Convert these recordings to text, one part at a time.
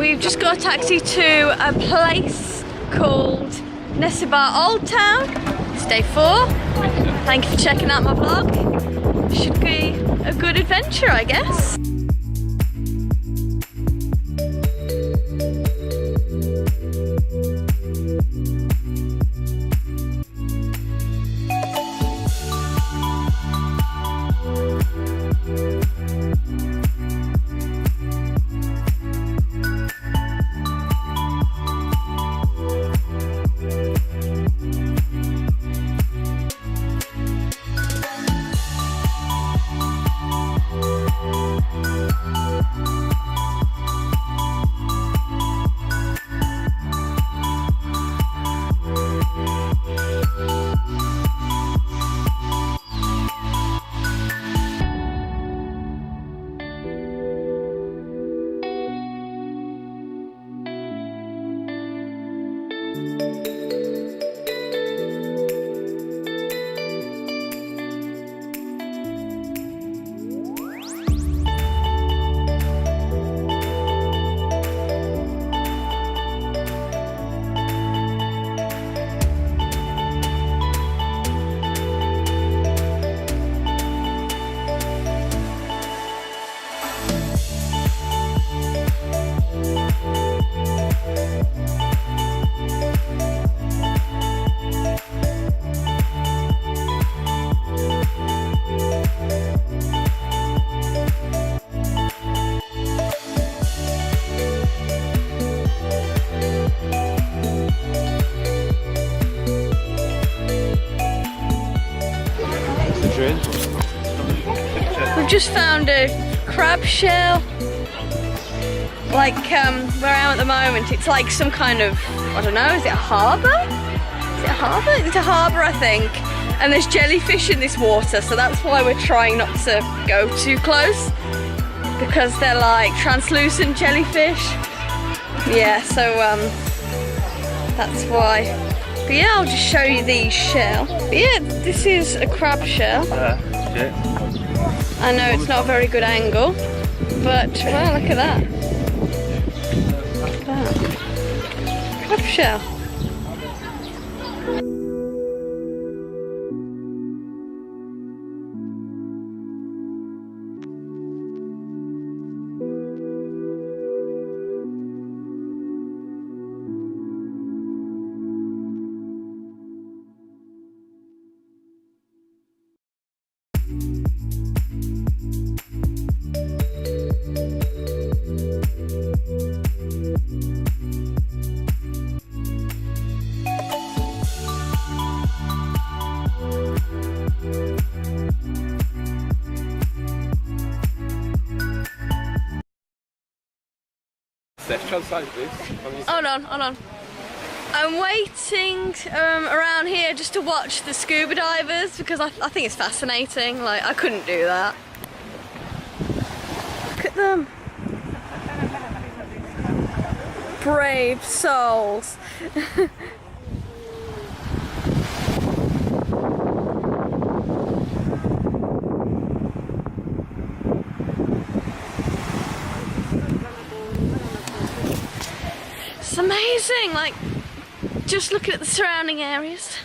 we've just got a taxi to a place called Nessebar Old Town. It's day 4. Thank you for checking out my vlog. Should be a good adventure, I guess. We've just found a crab shell. Like where I am at the moment, it's like some kind of, I don't know, is it a harbour? Is it a harbour? It's a harbour, I think. And there's jellyfish in this water, so that's why we're trying not to go too close, because they're like translucent jellyfish. Yeah, so that's why. But yeah, I'll just show you these shell. But yeah, this is a crab shell. I know it's not a very good angle, but wow, look at that. Look at that. Crab shell. Hold on. I'm waiting around here just to watch the scuba divers because I think it's fascinating. Like, I couldn't do that. Look at them. Brave souls. It's amazing, like, just looking at the surrounding areas.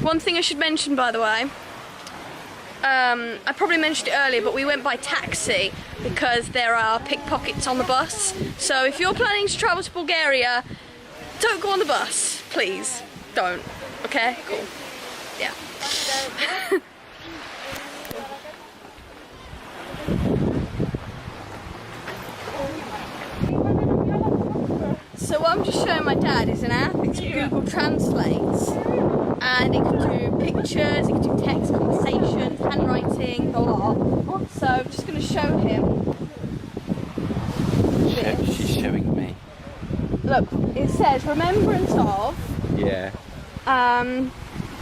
One thing I should mention, by the way, I probably mentioned it earlier, but we went by taxi because there are pickpockets on the bus. So if you're planning to travel to Bulgaria, don't go on the bus, please. Don't. Okay? Cool. Yeah. So what I'm just showing my dad is an app. It's Google Translate, and it can do pictures, it can do text, conversations, handwriting, the lot. So I'm just going to show him this. She's showing me. Look, it says remembrance of. Yeah. And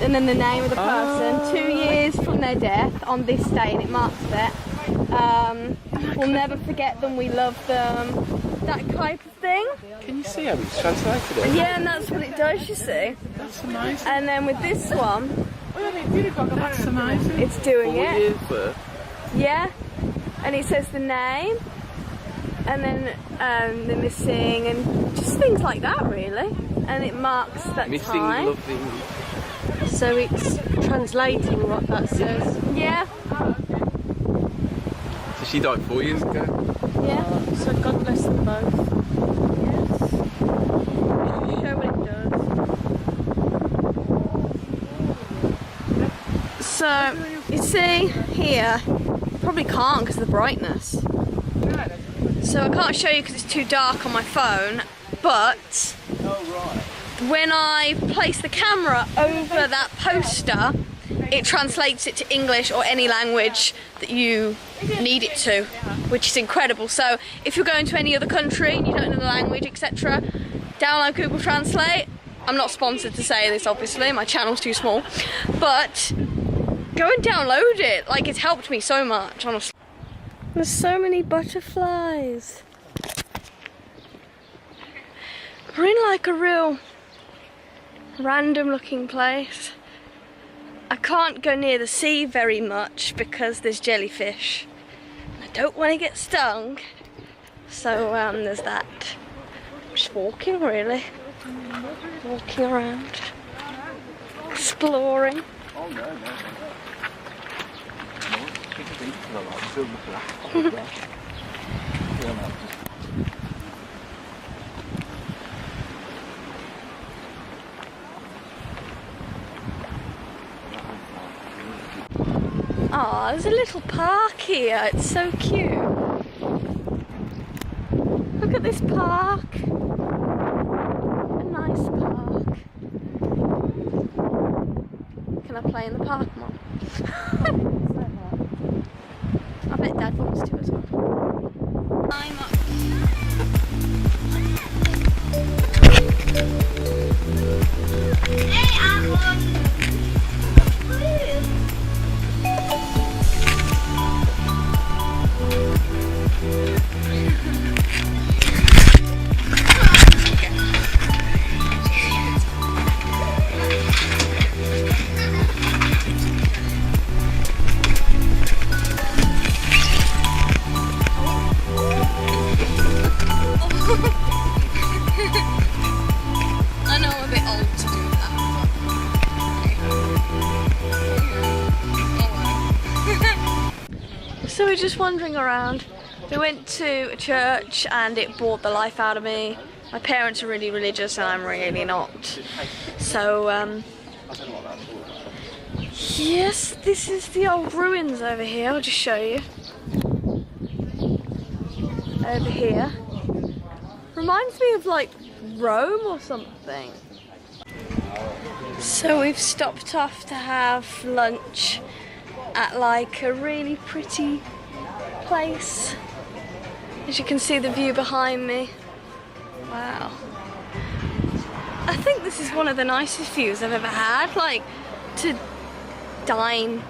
then the name of the person. 2 years from their death on this day, and it marks it. We'll never forget them. We love them. That type of thing. Can you see how it's translated it? Yeah, and that's what it does, you see. That's amazing. And then with this one, that's amazing. It's doing it. For... Yeah, and it says the name. and then the missing, and just things like that really. And it marks that Missing, time. loving. So it's translating what that says. Yeah, So she died 4 years ago. yeah. So God bless them both. Yes. Show what it does. So you see here, probably can't because of the brightness. So I can't show you because it's too dark on my phone, but when I place the camera over that poster, it translates it to English or any language that you need it to, which is incredible. So if you're going to any other country and you don't know the language, etc., download Google Translate. I'm not sponsored to say this, obviously, my channel's too small, but go and download it. Like, it's helped me so much, honestly. There's so many butterflies. We're in like a real random looking place. I can't go near the sea very much because there's jellyfish. I don't want to get stung. So there's that. Just walking really. Walking around. Exploring. Oh, there's a little park here. It's so cute. Look at this park. A nice park. Can I play in the park, Mum? I bet Dad wants to as well. I'm up. Hey, I'm on. I know I'm a bit old to do that, but so we're just wandering around. We went to a church and it bored the life out of me. My parents are really religious and I'm really not. So yes, this is the old ruins over here. I'll just show you. Over here. Reminds me of like Rome or something. So we've stopped off to have lunch at like a really pretty place. As you can see the view behind me. Wow. I think this is one of the nicest views I've ever had, like to dine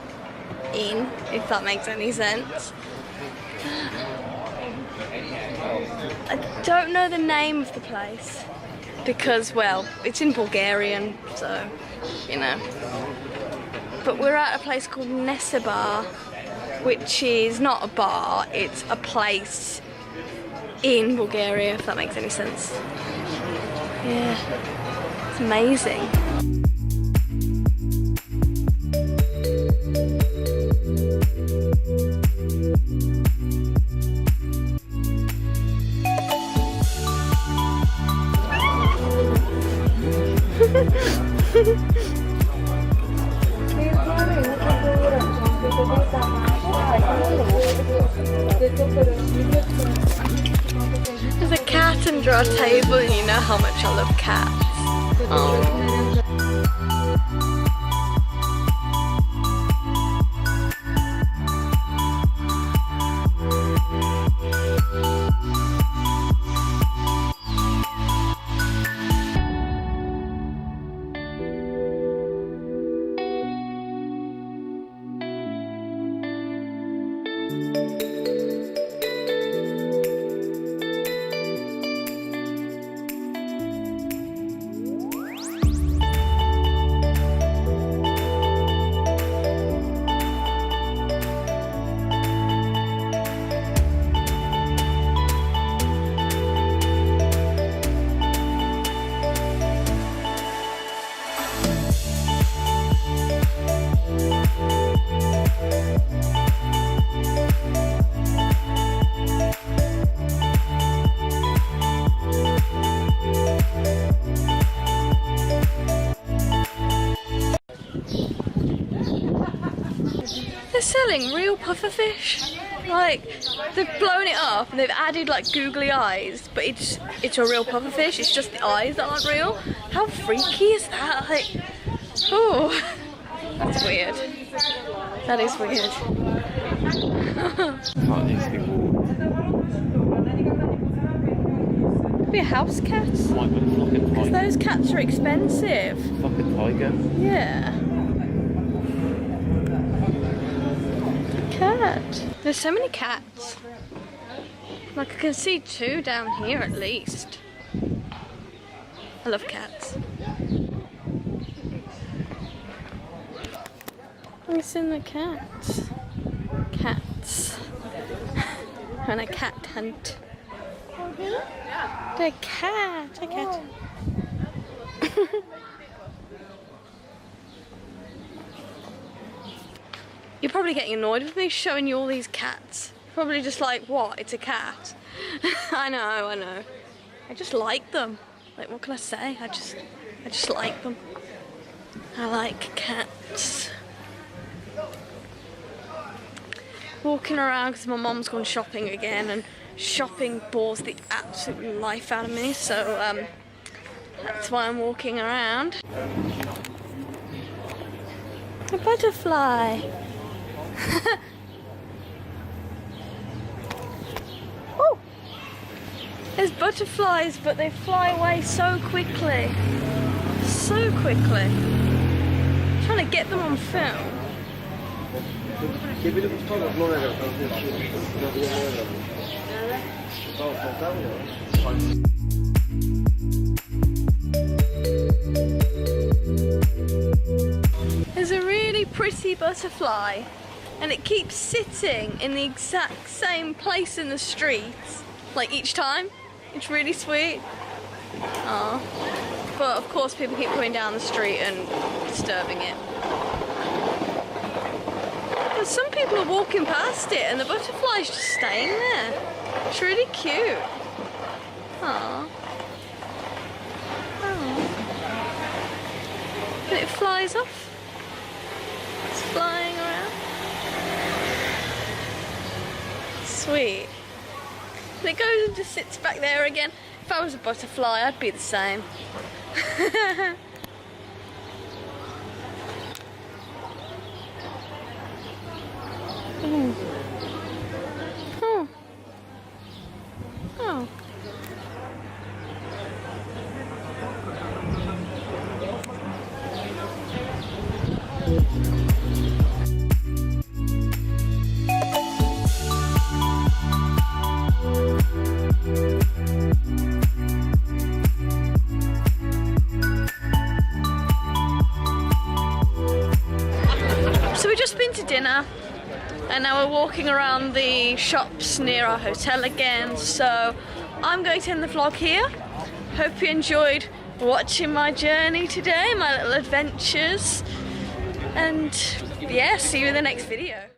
in, if that makes any sense. I don't know the name of the place because, well, it's in Bulgarian, so, you know. But we're at a place called Nessebar, which is not a bar, it's a place in Bulgaria, if that makes any sense. Yeah, it's amazing. There's a cat under our table and you know how much I love cats. Oh. They're selling real pufferfish. Like, they've blown it up and they've added like googly eyes, but it's a real pufferfish. It's just the eyes that aren't real. How freaky is that? Like, oh, that's weird. That is weird. Can't easily walk. Could be a house cat. Might be like a Because tiger. those cats are expensive. Like a tiger. Yeah. Cat. There's so many cats. Like I can see 2 down here at least. I love cats. Have you seen the cats? Cats. On a cat hunt. The cat. A cat. You're probably getting annoyed with me showing you all these cats. Probably just like, what? It's a cat. I know. I just like them. Like, what can I say? I just like them. I like cats. Walking around because my mum's gone shopping again, and shopping bores the absolute life out of me. So that's why I'm walking around. A butterfly. Oh, there's butterflies, but they fly away so quickly. So quickly. I'm trying to get them on film. There's a really pretty butterfly, and it keeps sitting in the exact same place in the streets, like each time. It's really sweet. Aww. But of course people keep coming down the street and disturbing it. And some people are walking past it and the butterfly's just staying there. It's really cute. Aww. Aww. And it flies off. It's flying around. Sweet. And it goes and just sits back there again. If I was a butterfly, I'd be the same. Oh. Oh. Oh. So we've just been to dinner and now we're walking around the shops near our hotel again, so I'm going to end the vlog here. Hope you enjoyed watching my journey today, my little adventures, and yeah, see you in the next video.